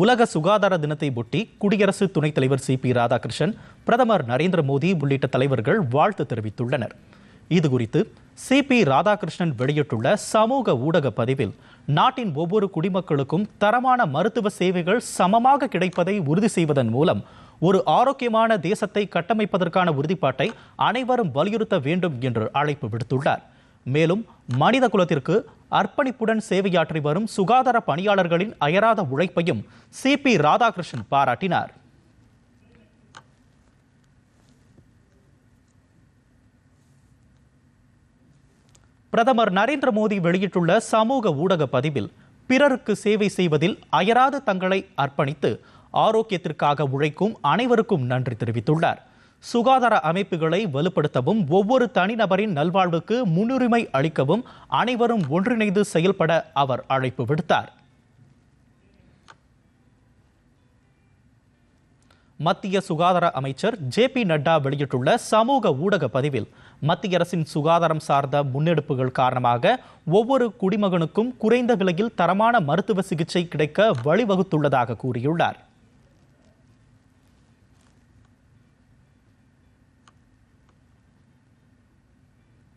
உலக சுகாதார தினத்தை ஒட்டி குடியரசு துணைத் தலைவர் சி.பி. ராதாகிருஷ்ணன், பிரதமர் நரேந்திர மோடி உள்ளிட்ட தலைவர்கள் வாழ்த்து தெரிவித்துள்ளனர். இதுகுறித்து சி.பி. ராதாகிருஷ்ணன் வெளியிட்டுள்ள சமூக ஊடக பதிவில், நாட்டின் ஒவ்வொரு குடிமக்களுக்கும் தரமான மருத்துவ சேவைகள் சமமாக கிடைப்பதை உறுதி செய்வதன் மூலம் ஒரு ஆரோக்கியமான தேசத்தை கட்டமைப்பதற்கான உறுதிப்பாட்டை அனைவரும் வலியுறுத்த வேண்டும் என்று அழைப்பு விடுத்துள்ளார். மேலும் மனித குலத்திற்கு அர்ப்பணிப்புடன் சேவையாற்றி வரும் சுகாதார பணியாளர்களின் அயராத உழைப்பையும் சி.பி. ராதாகிருஷ்ணன் பாராட்டினார். பிரதமர் நரேந்திர மோடி வெளியிட்டுள்ள சமூக ஊடக பதிவில், பிறருக்கு சேவை செய்வதில் அயராது தங்களை அர்ப்பணித்து ஆரோக்கியத்திற்காக உழைக்கும் அனைவருக்கும் நன்றி தெரிவித்துள்ளார். சுகாதார அமைப்புகளை வலுப்படுத்தவும், ஒவ்வொரு தனிநபரின் நல்வாழ்வுக்கு முன்னுரிமை அளிக்கவும் அனைவரும் ஒன்றிணைந்து செயல்பட அவர் அழைப்பு விடுத்தார். மத்திய சுகாதார அமைச்சர் ஜே.பி. நட்டா வெளியிட்டுள்ள சமூக ஊடக பதிவில், மத்திய அரசின் சுகாதாரம் சார்ந்த முன்னெடுப்புகள் காரணமாக ஒவ்வொரு குடிமகனுக்கும் குறைந்த விலையில் தரமான மருத்துவ சிகிச்சை கிடைக்க வழிவகுத்துள்ளதாக கூறியுள்ளார்.